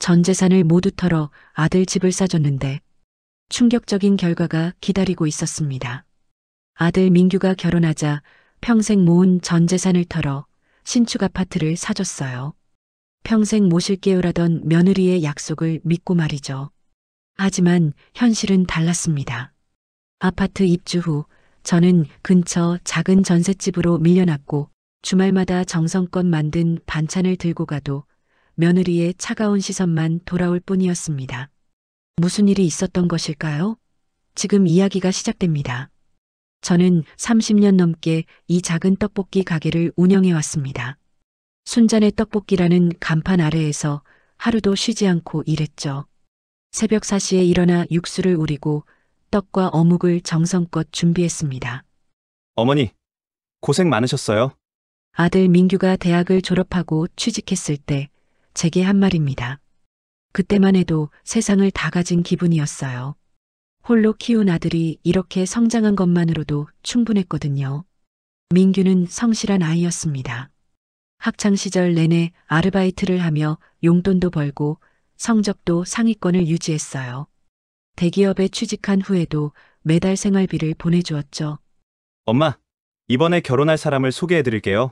전 재산을 모두 털어 아들 집을 사줬는데 충격적인 결과가 기다리고 있었습니다. 아들 민규가 결혼하자 평생 모은 전 재산을 털어 신축 아파트를 사줬어요. 평생 모실게요라던 며느리의 약속을 믿고 말이죠. 하지만 현실은 달랐습니다. 아파트 입주 후 저는 근처 작은 전셋집으로 밀려났고 주말마다 정성껏 만든 반찬을 들고 가도 며느리의 차가운 시선만 돌아올 뿐이었습니다. 무슨 일이 있었던 것일까요? 지금 이야기가 시작됩니다. 저는 30년 넘게 이 작은 떡볶이 가게를 운영해 왔습니다. 순잔의 떡볶이라는 간판 아래에서 하루도 쉬지 않고 일했죠. 새벽 4시에 일어나 육수를 우리고 떡과 어묵을 정성껏 준비했습니다. 어머니, 고생 많으셨어요. 아들 민규가 대학을 졸업하고 취직했을 때 제게 한 말입니다. 그때만 해도 세상을 다 가진 기분이었어요. 홀로 키운 아들이 이렇게 성장한 것만으로도 충분했거든요. 민규는 성실한 아이였습니다. 학창 시절 내내 아르바이트를 하며 용돈도 벌고 성적도 상위권을 유지했어요. 대기업에 취직한 후에도 매달 생활비를 보내주었죠. 엄마, 이번에 결혼할 사람을 소개해 드릴게요.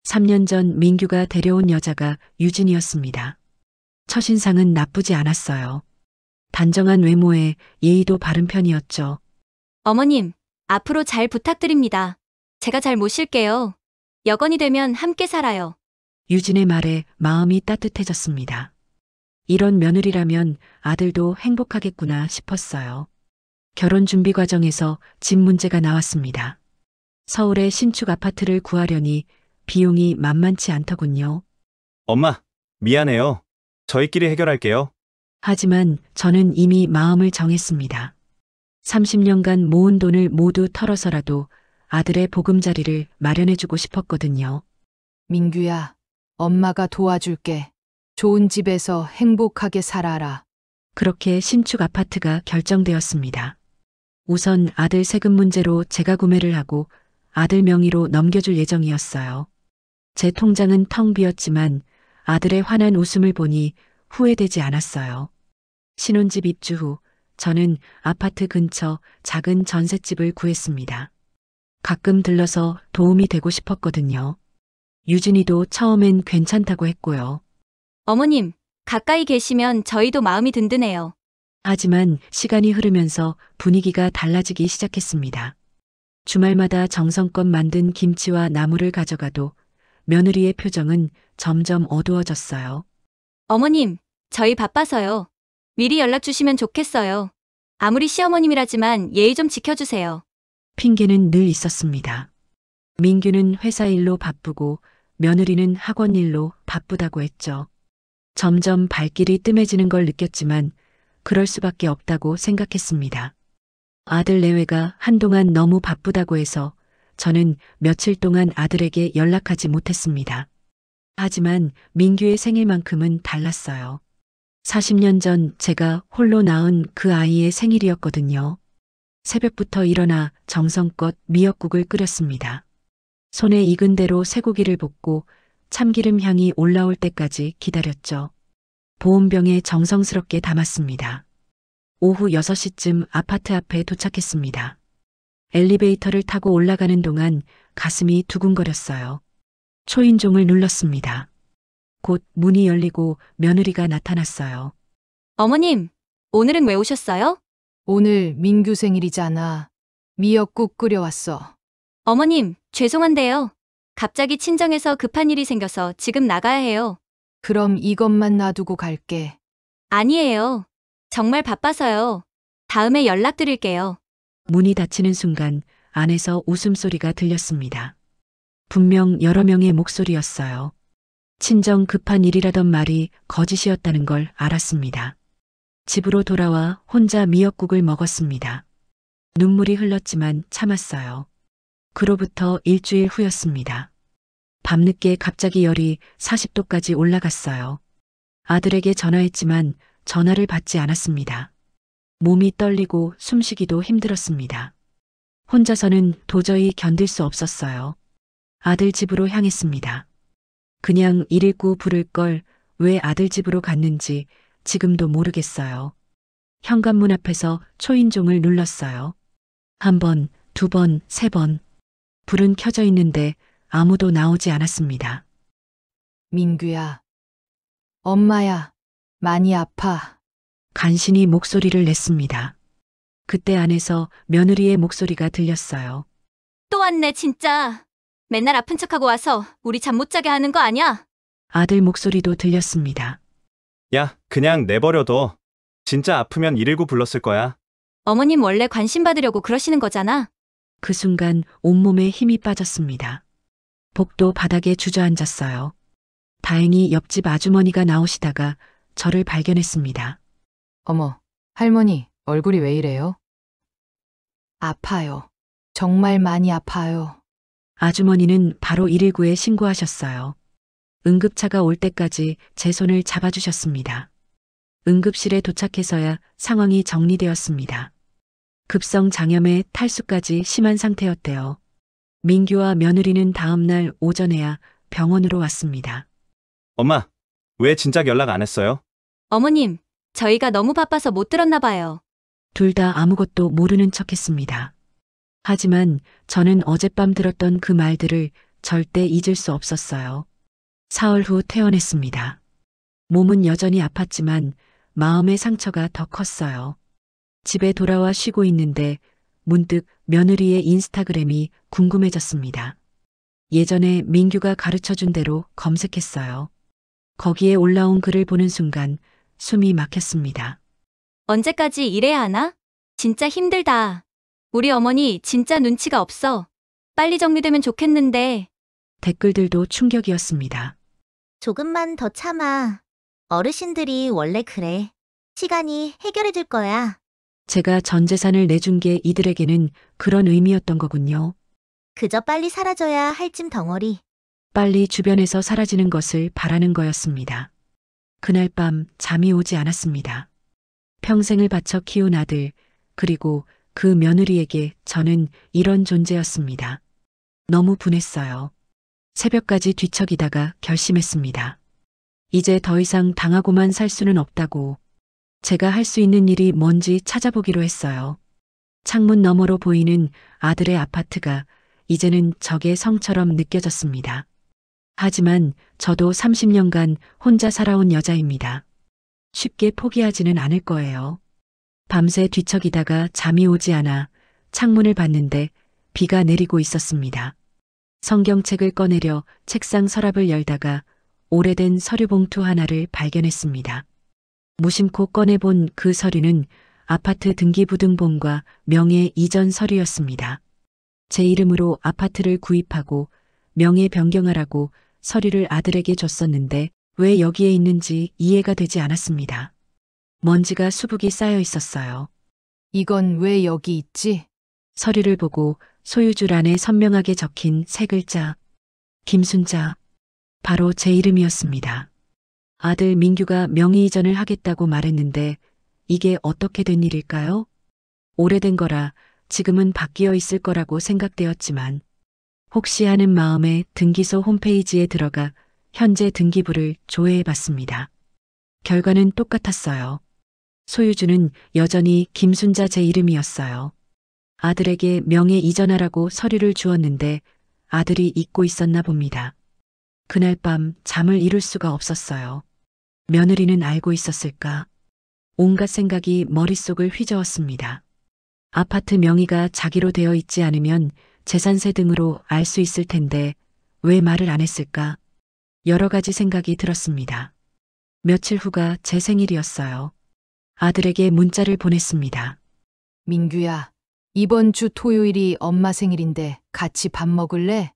3년 전 민규가 데려온 여자가 유진이었습니다. 첫인상은 나쁘지 않았어요. 단정한 외모에 예의도 바른 편이었죠. 어머님, 앞으로 잘 부탁드립니다. 제가 잘 모실게요. 여건이 되면 함께 살아요. 유진의 말에 마음이 따뜻해졌습니다. 이런 며느리라면 아들도 행복하겠구나 싶었어요. 결혼 준비 과정에서 집 문제가 나왔습니다. 서울에 신축 아파트를 구하려니 비용이 만만치 않더군요. 엄마, 미안해요. 저희끼리 해결할게요. 하지만 저는 이미 마음을 정했습니다. 30년간 모은 돈을 모두 털어서라도 아들의 보금자리를 마련해주고 싶었거든요. 민규야, 엄마가 도와줄게. 좋은 집에서 행복하게 살아라. 그렇게 신축 아파트가 결정되었습니다. 우선 아들 세금 문제로 제가 구매를 하고 아들 명의로 넘겨줄 예정이었어요. 제 통장은 텅 비었지만 아들의 환한 웃음을 보니 후회되지 않았어요. 신혼집 입주 후 저는 아파트 근처 작은 전셋집을 구했습니다. 가끔 들러서 도움이 되고 싶었거든요. 유진이도 처음엔 괜찮다고 했고요. 어머님, 가까이 계시면 저희도 마음이 든든해요. 하지만 시간이 흐르면서 분위기가 달라지기 시작했습니다. 주말마다 정성껏 만든 김치와 나물을 가져가도 며느리의 표정은 점점 어두워졌어요. 어머님, 저희 바빠서요. 미리 연락 주시면 좋겠어요. 아무리 시어머님이라지만 예의 좀 지켜주세요. 핑계는 늘 있었습니다. 민규는 회사 일로 바쁘고 며느리는 학원 일로 바쁘다고 했죠. 점점 발길이 뜸해지는 걸 느꼈지만 그럴 수밖에 없다고 생각했습니다. 아들 내외가 한동안 너무 바쁘다고 해서 저는 며칠 동안 아들에게 연락하지 못했습니다. 하지만 민규의 생일만큼은 달랐어요. 40년 전 제가 홀로 낳은 그 아이의 생일이었거든요. 새벽부터 일어나 정성껏 미역국을 끓였습니다. 손에 익은 대로 쇠고기를 볶고 참기름 향이 올라올 때까지 기다렸죠. 보온병에 정성스럽게 담았습니다. 오후 6시쯤 아파트 앞에 도착했습니다. 엘리베이터를 타고 올라가는 동안 가슴이 두근거렸어요. 초인종을 눌렀습니다. 곧 문이 열리고 며느리가 나타났어요. 어머님, 오늘은 왜 오셨어요? 오늘 민규 생일이잖아. 미역국 끓여왔어. 어머님, 죄송한데요. 갑자기 친정에서 급한 일이 생겨서 지금 나가야 해요. 그럼 이것만 놔두고 갈게. 아니에요. 정말 바빠서요. 다음에 연락드릴게요. 문이 닫히는 순간 안에서 웃음소리가 들렸습니다. 분명 여러 명의 목소리였어요. 친정 급한 일이라던 말이 거짓이었다는 걸 알았습니다. 집으로 돌아와 혼자 미역국을 먹었습니다. 눈물이 흘렀지만 참았어요. 그로부터 일주일 후였습니다. 밤늦게 갑자기 열이 40도까지 올라갔어요. 아들에게 전화했지만 전화를 받지 않았습니다. 몸이 떨리고 숨쉬기도 힘들었습니다. 혼자서는 도저히 견딜 수 없었어요. 아들 집으로 향했습니다. 그냥 119 부를 걸 왜 아들 집으로 갔는지 지금도 모르겠어요. 현관문 앞에서 초인종을 눌렀어요. 한 번, 두 번, 세 번. 불은 켜져 있는데 아무도 나오지 않았습니다. 민규야. 엄마야. 많이 아파. 간신히 목소리를 냈습니다. 그때 안에서 며느리의 목소리가 들렸어요. 또 왔네, 진짜. 맨날 아픈 척하고 와서 우리 잠 못 자게 하는 거 아니야? 아들 목소리도 들렸습니다. 야, 그냥 내버려둬. 진짜 아프면 119 불렀을 거야. 어머님 원래 관심 받으려고 그러시는 거잖아. 그 순간 온몸에 힘이 빠졌습니다. 복도 바닥에 주저앉았어요. 다행히 옆집 아주머니가 나오시다가 저를 발견했습니다. 어머, 할머니, 얼굴이 왜 이래요? 아파요. 정말 많이 아파요. 아주머니는 바로 119에 신고하셨어요. 응급차가 올 때까지 제 손을 잡아주셨습니다. 응급실에 도착해서야 상황이 정리되었습니다. 급성 장염에 탈수까지 심한 상태였대요. 민규와 며느리는 다음날 오전에야 병원으로 왔습니다. 엄마, 왜 진작 연락 안 했어요? 어머님, 저희가 너무 바빠서 못 들었나 봐요. 둘 다 아무것도 모르는 척했습니다. 하지만 저는 어젯밤 들었던 그 말들을 절대 잊을 수 없었어요. 사흘 후 퇴원했습니다. 몸은 여전히 아팠지만 마음의 상처가 더 컸어요. 집에 돌아와 쉬고 있는데 문득 며느리의 인스타그램이 궁금해졌습니다. 예전에 민규가 가르쳐준 대로 검색했어요. 거기에 올라온 글을 보는 순간 숨이 막혔습니다. 언제까지 이래야 하나? 진짜 힘들다. 우리 어머니 진짜 눈치가 없어. 빨리 정리되면 좋겠는데. 댓글들도 충격이었습니다. 조금만 더 참아. 어르신들이 원래 그래. 시간이 해결해 줄 거야. 제가 전 재산을 내준 게 이들에게는 그런 의미였던 거군요. 그저 빨리 사라져야 할 짐 덩어리. 빨리 주변에서 사라지는 것을 바라는 거였습니다. 그날 밤 잠이 오지 않았습니다. 평생을 바쳐 키운 아들, 그리고 그 며느리에게 저는 이런 존재였습니다. 너무 분했어요. 새벽까지 뒤척이다가 결심했습니다. 이제 더 이상 당하고만 살 수는 없다고. 제가 할 수 있는 일이 뭔지 찾아보기로 했어요. 창문 너머로 보이는 아들의 아파트가 이제는 적의 성처럼 느껴졌습니다. 하지만 저도 30년간 혼자 살아온 여자입니다. 쉽게 포기하지는 않을 거예요. 밤새 뒤척이다가 잠이 오지 않아 창문을 봤는데 비가 내리고 있었습니다. 성경책을 꺼내려 책상 서랍을 열다가 오래된 서류 봉투 하나를 발견했습니다. 무심코 꺼내본 그 서류는 아파트 등기부등본과 명예 이전 서류였습니다. 제 이름으로 아파트를 구입하고 명예 변경하라고 서류를 아들에게 줬었는데 왜 여기에 있는지 이해가 되지 않았습니다. 먼지가 수북이 쌓여 있었어요. 이건 왜 여기 있지? 서류를 보고 소유줄 안에 선명하게 적힌 세 글자. 김순자. 바로 제 이름이었습니다. 아들 민규가 명의 이전을 하겠다고 말했는데 이게 어떻게 된 일일까요? 오래된 거라 지금은 바뀌어 있을 거라고 생각되었지만 혹시 하는 마음에 등기소 홈페이지에 들어가 현재 등기부를 조회해 봤습니다. 결과는 똑같았어요. 소유주는 여전히 김순자 제 이름이었어요. 아들에게 명예 이전하라고 서류를 주었는데 아들이 잊고 있었나 봅니다. 그날 밤 잠을 이룰 수가 없었어요. 며느리는 알고 있었을까? 온갖 생각이 머릿속을 휘저었습니다. 아파트 명의가 자기로 되어 있지 않으면 재산세 등으로 알 수 있을 텐데 왜 말을 안 했을까? 여러 가지 생각이 들었습니다. 며칠 후가 제 생일이었어요. 아들에게 문자를 보냈습니다. 민규야, 이번 주 토요일이 엄마 생일인데 같이 밥 먹을래?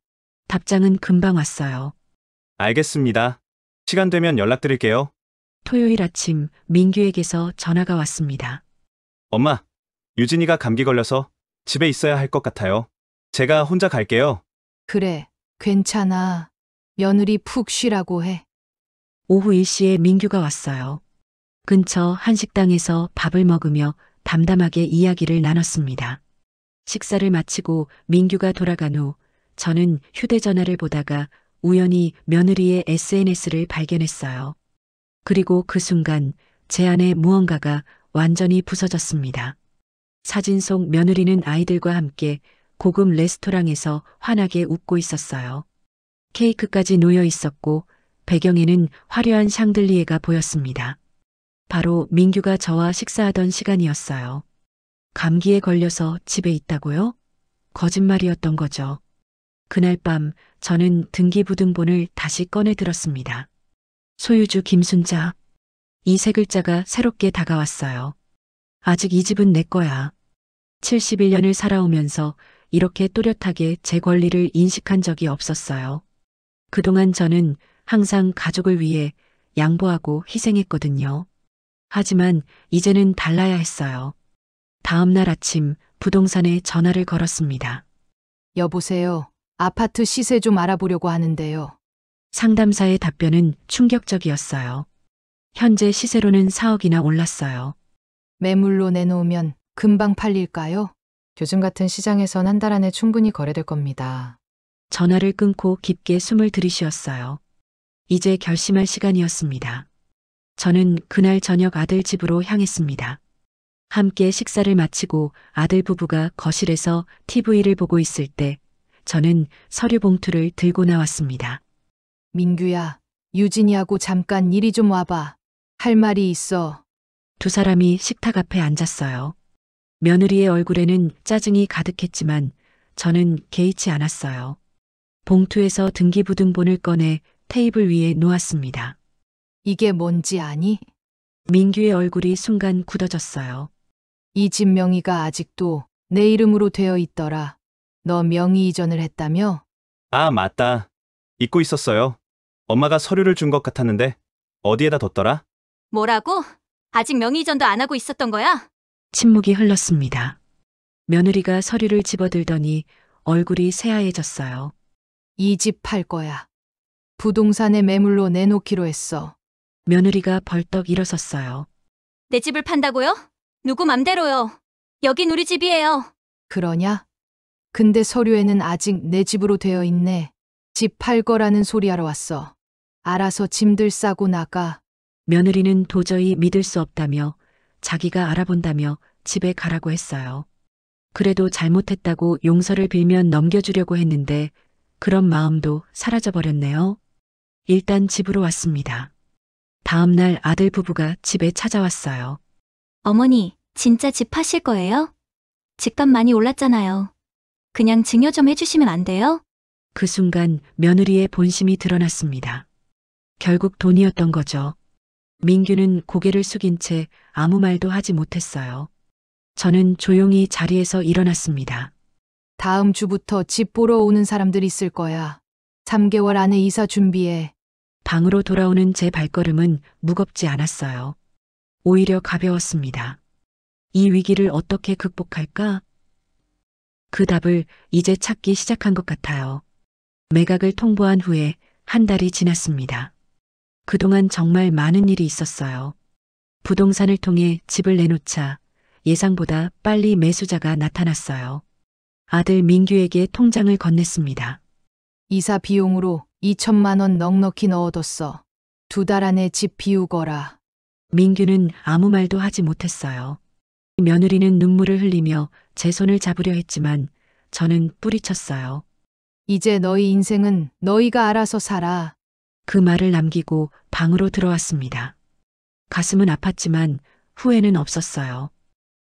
답장은 금방 왔어요. 알겠습니다. 시간 되면 연락드릴게요. 토요일 아침 민규에게서 전화가 왔습니다. 엄마, 유진이가 감기 걸려서 집에 있어야 할 것 같아요. 제가 혼자 갈게요. 그래, 괜찮아. 며느리 푹 쉬라고 해. 오후 1시에 민규가 왔어요. 근처 한식당에서 밥을 먹으며 담담하게 이야기를 나눴습니다. 식사를 마치고 민규가 돌아간 후 저는 휴대전화를 보다가 우연히 며느리의 SNS를 발견했어요. 그리고 그 순간 제 안에 무언가가 완전히 부서졌습니다. 사진 속 며느리는 아이들과 함께 고급 레스토랑에서 환하게 웃고 있었어요. 케이크까지 놓여 있었고 배경에는 화려한 샹들리에가 보였습니다. 바로 민규가 저와 식사하던 시간이었어요. 감기에 걸려서 집에 있다고요? 거짓말이었던 거죠. 그날 밤 저는 등기부등본을 다시 꺼내 들었습니다. 소유주 김순자. 이 세 글자가 새롭게 다가왔어요. 아직 이 집은 내 거야. 71년을 살아오면서 이렇게 또렷하게 제 권리를 인식한 적이 없었어요. 그동안 저는 항상 가족을 위해 양보하고 희생했거든요. 하지만 이제는 달라야 했어요. 다음 날 아침 부동산에 전화를 걸었습니다. 여보세요. 아파트 시세 좀 알아보려고 하는데요. 상담사의 답변은 충격적이었어요. 현재 시세로는 4억이나 올랐어요. 매물로 내놓으면 금방 팔릴까요? 요즘 같은 시장에선 한 달 안에 충분히 거래될 겁니다. 전화를 끊고 깊게 숨을 들이쉬었어요. 이제 결심할 시간이었습니다. 저는 그날 저녁 아들 집으로 향했습니다. 함께 식사를 마치고 아들 부부가 거실에서 TV를 보고 있을 때 저는 서류 봉투를 들고 나왔습니다. 민규야, 유진이하고 잠깐 이리 좀 와봐. 할 말이 있어. 두 사람이 식탁 앞에 앉았어요. 며느리의 얼굴에는 짜증이 가득했지만 저는 개의치 않았어요. 봉투에서 등기부등본을 꺼내 테이블 위에 놓았습니다. 이게 뭔지 아니? 민규의 얼굴이 순간 굳어졌어요. 이 집 명의가 아직도 내 이름으로 되어 있더라. 너 명의 이전을 했다며? 아, 맞다. 잊고 있었어요. 엄마가 서류를 준 것 같았는데 어디에다 뒀더라? 뭐라고? 아직 명의 이전도 안 하고 있었던 거야? 침묵이 흘렀습니다. 며느리가 서류를 집어들더니 얼굴이 새하얘졌어요. 이 집 팔 거야. 부동산에 매물로 내놓기로 했어. 며느리가 벌떡 일어섰어요. 내 집을 판다고요? 누구 맘대로요. 여긴 우리 집이에요. 그러냐? 근데 서류에는 아직 내 집으로 되어 있네. 집 팔 거라는 소리 하러 왔어. 알아서 짐들 싸고 나가. 며느리는 도저히 믿을 수 없다며 자기가 알아본다며 집에 가라고 했어요. 그래도 잘못했다고 용서를 빌면 넘겨주려고 했는데 그런 마음도 사라져버렸네요. 일단 집으로 왔습니다. 다음 날 아들 부부가 집에 찾아왔어요. 어머니, 진짜 집 파실 거예요? 집값 많이 올랐잖아요. 그냥 증여 좀 해주시면 안 돼요? 그 순간 며느리의 본심이 드러났습니다. 결국 돈이었던 거죠. 민규는 고개를 숙인 채 아무 말도 하지 못했어요. 저는 조용히 자리에서 일어났습니다. 다음 주부터 집 보러 오는 사람들 있을 거야. 3개월 안에 이사 준비해. 방으로 돌아오는 제 발걸음은 무겁지 않았어요. 오히려 가벼웠습니다. 이 위기를 어떻게 극복할까? 그 답을 이제 찾기 시작한 것 같아요. 매각을 통보한 후에 한 달이 지났습니다. 그동안 정말 많은 일이 있었어요. 부동산을 통해 집을 내놓자 예상보다 빨리 매수자가 나타났어요. 아들 민규에게 통장을 건넸습니다. 이사 비용으로 2천만 원 넉넉히 넣어뒀어. 2달 안에 집 비우거라. 민규는 아무 말도 하지 못했어요. 며느리는 눈물을 흘리며 제 손을 잡으려 했지만 저는 뿌리쳤어요. 이제 너희 인생은 너희가 알아서 살아. 그 말을 남기고 방으로 들어왔습니다. 가슴은 아팠지만 후회는 없었어요.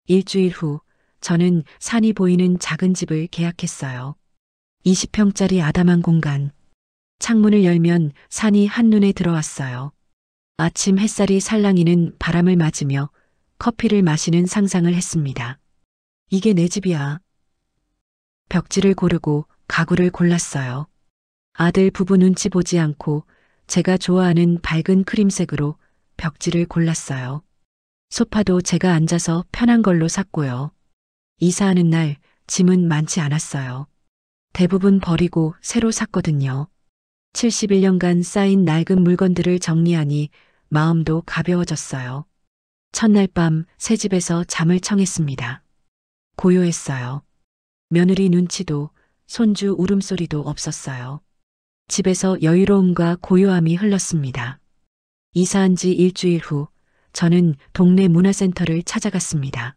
일주일 후 저는 산이 보이는 작은 집을 계약했어요. 20평짜리 아담한 공간. 창문을 열면 산이 한눈에 들어왔어요. 아침 햇살이 살랑이는 바람을 맞으며 커피를 마시는 상상을 했습니다. 이게 내 집이야. 벽지를 고르고 가구를 골랐어요. 아들 부부 눈치 보지 않고 제가 좋아하는 밝은 크림색으로 벽지를 골랐어요. 소파도 제가 앉아서 편한 걸로 샀고요. 이사하는 날 짐은 많지 않았어요. 대부분 버리고 새로 샀거든요. 71년간 쌓인 낡은 물건들을 정리하니 마음도 가벼워졌어요. 첫날 밤 새 집에서 잠을 청했습니다. 고요했어요. 며느리 눈치도 손주 울음소리도 없었어요. 집에서 여유로움과 고요함이 흘렀습니다. 이사한 지 일주일 후 저는 동네 문화센터를 찾아갔습니다.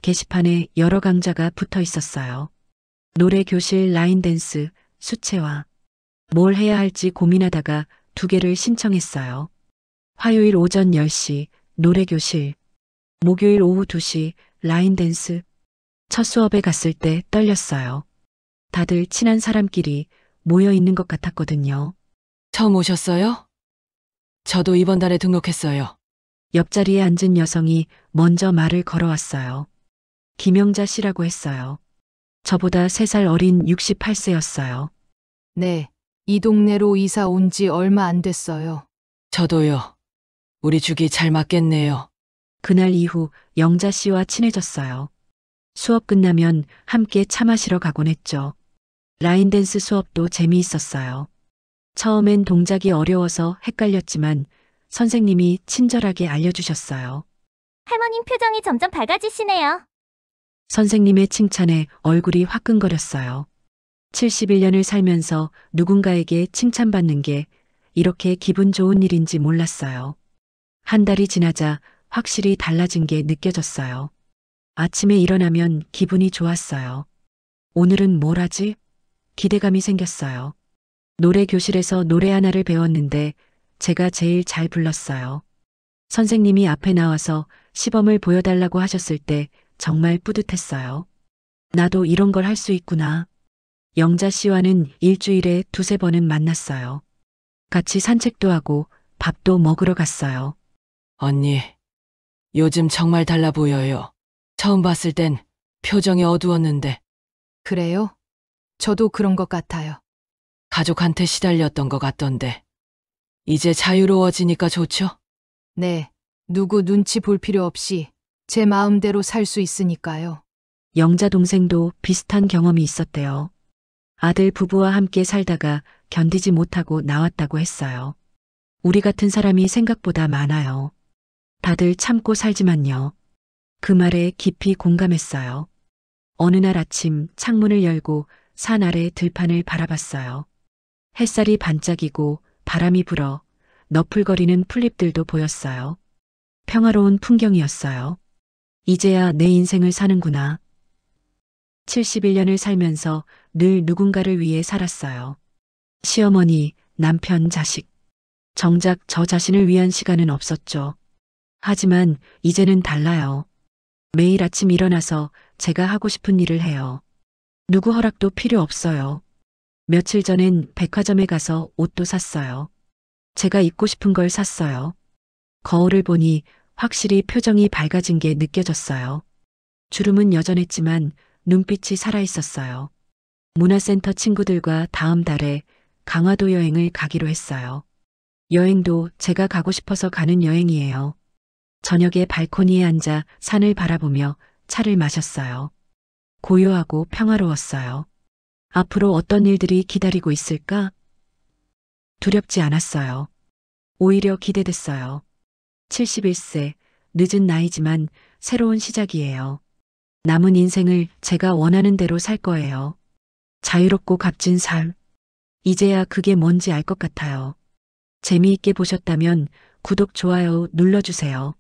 게시판에 여러 강좌가 붙어 있었어요. 노래 교실, 라인 댄스, 수채화. 뭘 해야 할지 고민하다가 2개를 신청했어요. 화요일 오전 10시 노래 교실, 목요일 오후 2시 라인 댄스. 첫 수업에 갔을 때 떨렸어요. 다들 친한 사람끼리 모여 있는 것 같았거든요. 처음 오셨어요? 저도 이번 달에 등록했어요. 옆자리에 앉은 여성이 먼저 말을 걸어왔어요. 김영자 씨라고 했어요. 저보다 3살 어린 68세였어요. 네, 이 동네로 이사 온 지 얼마 안 됐어요. 저도요. 우리 죽이 잘 맞겠네요. 그날 이후 영자 씨와 친해졌어요. 수업 끝나면 함께 차 마시러 가곤 했죠. 라인 댄스 수업도 재미있었어요. 처음엔 동작이 어려워서 헷갈렸지만 선생님이 친절하게 알려주셨어요. 할머님 표정이 점점 밝아지시네요. 선생님의 칭찬에 얼굴이 화끈거렸어요. 71년을 살면서 누군가에게 칭찬받는 게 이렇게 기분 좋은 일인지 몰랐어요. 한 달이 지나자 확실히 달라진 게 느껴졌어요. 아침에 일어나면 기분이 좋았어요. 오늘은 뭘 하지? 기대감이 생겼어요. 노래 교실에서 노래 하나를 배웠는데 제가 제일 잘 불렀어요. 선생님이 앞에 나와서 시범을 보여달라고 하셨을 때 정말 뿌듯했어요. 나도 이런 걸 할 수 있구나. 영자 씨와는 일주일에 2-3번은 만났어요. 같이 산책도 하고 밥도 먹으러 갔어요. 언니, 요즘 정말 달라 보여요. 처음 봤을 땐 표정이 어두웠는데 그래요? 저도 그런 것 같아요. 가족한테 시달렸던 것 같던데. 이제 자유로워지니까 좋죠? 네, 누구 눈치 볼 필요 없이 제 마음대로 살 수 있으니까요. 영자 동생도 비슷한 경험이 있었대요. 아들 부부와 함께 살다가 견디지 못하고 나왔다고 했어요. 우리 같은 사람이 생각보다 많아요. 다들 참고 살지만요. 그 말에 깊이 공감했어요. 어느 날 아침 창문을 열고 산 아래 들판을 바라봤어요. 햇살이 반짝이고 바람이 불어 너풀거리는 풀잎들도 보였어요. 평화로운 풍경이었어요. 이제야 내 인생을 사는구나. 71년을 살면서 늘 누군가를 위해 살았어요. 시어머니, 남편, 자식. 정작 저 자신을 위한 시간은 없었죠. 하지만 이제는 달라요. 매일 아침 일어나서 제가 하고 싶은 일을 해요. 누구 허락도 필요 없어요. 며칠 전엔 백화점에 가서 옷도 샀어요. 제가 입고 싶은 걸 샀어요. 거울을 보니 확실히 표정이 밝아진 게 느껴졌어요. 주름은 여전했지만 눈빛이 살아있었어요. 문화센터 친구들과 다음 달에 강화도 여행을 가기로 했어요. 여행도 제가 가고 싶어서 가는 여행이에요. 저녁에 발코니에 앉아 산을 바라보며 차를 마셨어요. 고요하고 평화로웠어요. 앞으로 어떤 일들이 기다리고 있을까? 두렵지 않았어요. 오히려 기대됐어요. 71세, 늦은 나이지만 새로운 시작이에요. 남은 인생을 제가 원하는 대로 살 거예요. 자유롭고 값진 삶. 이제야 그게 뭔지 알 것 같아요. 재미있게 보셨다면 구독, 좋아요 눌러주세요.